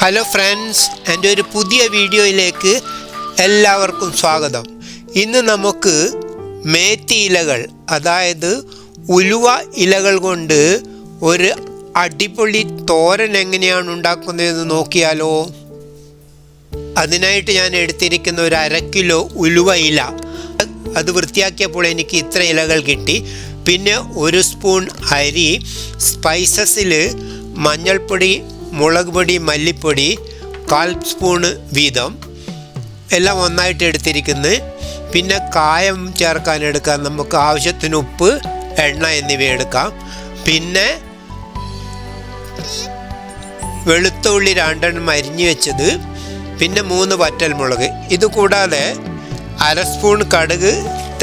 Hello friends, എൻ്റെ ഒരു പുതിയ വീഡിയോയിലേക്ക് എല്ലാവർക്കും സ്വാഗതം. ഇന്ന് നമുക്ക് മേത്തി ഇലകൾ, അതായത് ഉലുവ ഇലകൾ കൊണ്ട് ഒരു അടിപൊളി തോരൻ എങ്ങനെയാണ് ഉണ്ടാക്കുന്നതെന്ന് നോക്കിയാലോ. അതിനായിട്ട് ഞാൻ എടുത്തിരിക്കുന്ന ഒരു 1/2 കിലോ ഉലുവ ഇല. അത് വൃത്തിയാക്കിയപ്പോൾ എനിക്ക് ഇത്ര ഇലകൾ കിട്ടി. പിന്നെ 1 സ്പൂൺ അരി, സ്പൈസസിൽ മഞ്ഞൾപ്പൊടി, മുളക് പൊടി, മല്ലിപ്പൊടി 1/4 സ്പൂണ് വീതം എല്ലാം ഒന്നായിട്ട് എടുത്തിരിക്കുന്നത്. പിന്നെ കായം ചേർക്കാൻ എടുക്കാം, നമുക്ക് ആവശ്യത്തിന് ഉപ്പ്, എണ്ണ എന്നിവ എടുക്കാം. പിന്നെ വെളുത്ത ഉള്ളി 2 അരിഞ്ഞു വെച്ചത്, പിന്നെ 3 വറ്റൽമുളക്. ഇതുകൂടാതെ 1/2 സ്പൂൺ കടുക്,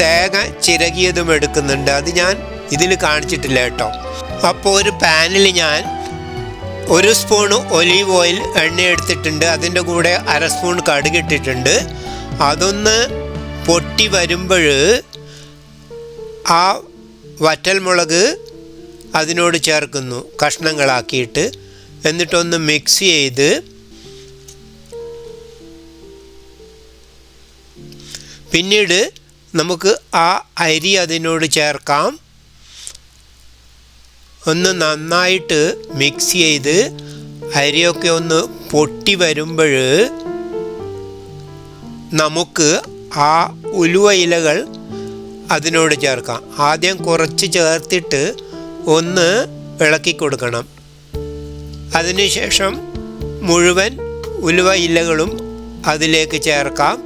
തേങ്ങ ചിരകിയതും എടുക്കുന്നുണ്ട്. അത് ഞാൻ ഇതിൽ കാണിച്ചിട്ടില്ല കേട്ടോ. അപ്പോൾ ഒരു പാനിൽ ഞാൻ 1 സ്പൂൺ ഒലീവ് ഓയിൽ എണ്ണ എടുത്തിട്ടുണ്ട്. അതിൻ്റെ കൂടെ 1/2 സ്പൂൺ കടുക് ഇട്ടിട്ടുണ്ട്. അതൊന്ന് പൊട്ടി വരുമ്പോൾ ആ വറ്റൽമുളക് അതിനോട് ചേർക്കുന്നു കഷ്ണങ്ങളാക്കിയിട്ട്. എന്നിട്ടൊന്ന് മിക്സ് ചെയ്ത് പിന്നീട് നമുക്ക് ആ അരി അതിനോട് ചേർക്കാം. ഒന്ന് നന്നായിട്ട് മിക്സ് ചെയ്ത് അരിയൊക്കെ ഒന്ന് പൊട്ടി വരുമ്പോൾ നമുക്ക് ആ ഉലുവ ഇലകൾ അതിനോട് ചേർക്കാം. ആദ്യം കുറച്ച് ചേർത്തിട്ട് ഒന്ന് ഇളക്കി കൊടുക്കണം. അതിനുശേഷം മുഴുവൻ ഉലുവ ഇലകളും അതിലേക്ക് ചേർക്കാം.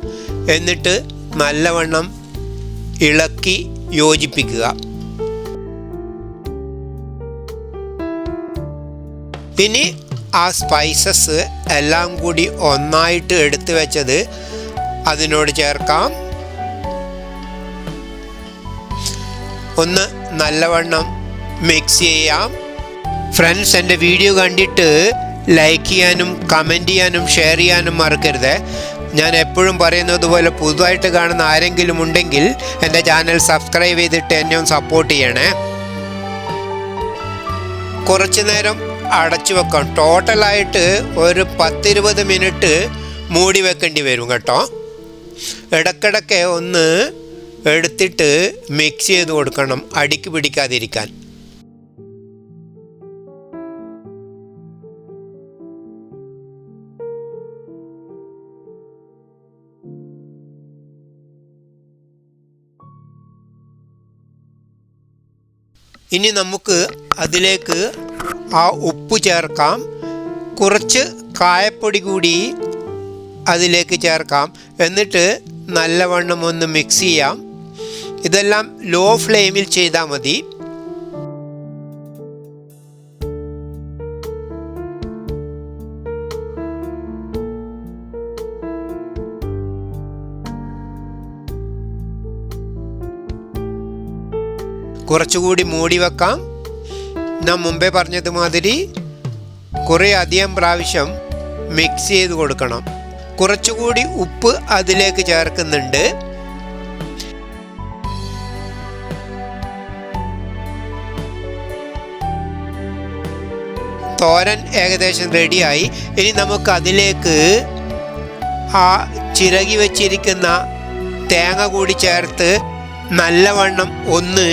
എന്നിട്ട് നല്ലവണ്ണം ഇളക്കി യോജിപ്പിക്കുക. ഇനി ആ സ്പൈസസ് എല്ലാം കൂടി ഒന്നായിട്ട് എടുത്തു വെച്ചത് അതിനോട് ചേർക്കാം. ഒന്ന് നല്ലവണ്ണം മിക്സ് ചെയ്യാം. ഫ്രണ്ട്സ്, എൻ്റെ വീഡിയോ കണ്ടിട്ട് ലൈക്ക് ചെയ്യാനും കമൻറ്റ് ചെയ്യാനും ഷെയർ ചെയ്യാനും മറക്കരുത്. ഞാൻ എപ്പോഴും പറയുന്നത് പോലെ പുതുതായിട്ട് കാണുന്ന ആരെങ്കിലും ഉണ്ടെങ്കിൽ എൻ്റെ ചാനൽ സബ്സ്ക്രൈബ് ചെയ്തിട്ട് എന്നെ ഒന്ന് സപ്പോർട്ട് ചെയ്യണേ. കുറച്ച് നേരം അടച്ചു വെക്കാം. ടോട്ടലായിട്ട് ഒരു 10-20 മിനിറ്റ് മൂടി വെക്കേണ്ടി വരും കേട്ടോ. ഇടയ്ക്കിടയ്ക്ക് ഒന്ന് എടുത്തിട്ട് മിക്സ് ചെയ്ത് കൊടുക്കണം, അടിക്ക് പിടിക്കാതിരിക്കാൻ. ഇനി നമുക്ക് അതിലേക്ക് ആ ഉപ്പ് ചേർക്കാം. കുറച്ച് കായപ്പൊടി കൂടി അതിലേക്ക് ചേർക്കാം. എന്നിട്ട് നല്ലവണ്ണം ഒന്ന് മിക്സ് ചെയ്യാം. ഇതെല്ലാം ലോ ഫ്ലെയിമിൽ ചെയ്താൽ മതി. കുറച്ചുകൂടി മൂടി വെക്കാം. ഞാൻ മുമ്പേ പറഞ്ഞതുമാതിരി കുറേ അധികം പ്രാവശ്യം മിക്സ് ചെയ്ത് കൊടുക്കണം. കുറച്ചുകൂടി ഉപ്പ് അതിലേക്ക് ചേർക്കുന്നുണ്ട്. തോരൻ ഏകദേശം റെഡിയായി. ഇനി നമുക്ക് അതിലേക്ക് ആ ചിരകി വച്ചിരിക്കുന്ന തേങ്ങ കൂടി ചേർത്ത് നല്ലവണ്ണം ഒന്ന്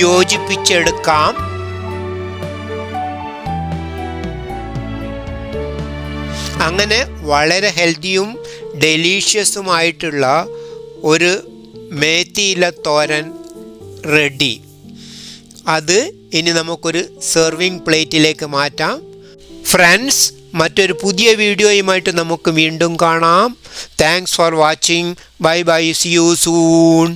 യോജിപ്പിച്ചെടുക്കാം. അങ്ങനെ വളരെ ഹെൽത്തിയും ഡെലീഷ്യസുമായിട്ടുള്ള ഒരു മേത്തിയില തോരൻ റെഡി. അത് ഇനി നമുക്കൊരു സെർവിങ് പ്ലേറ്റിലേക്ക് മാറ്റാം. ഫ്രണ്ട്സ്, മറ്റൊരു പുതിയ വീഡിയോയുമായിട്ട് നമുക്ക് വീണ്ടും കാണാം. Thanks for watching. Bye bye. See you soon.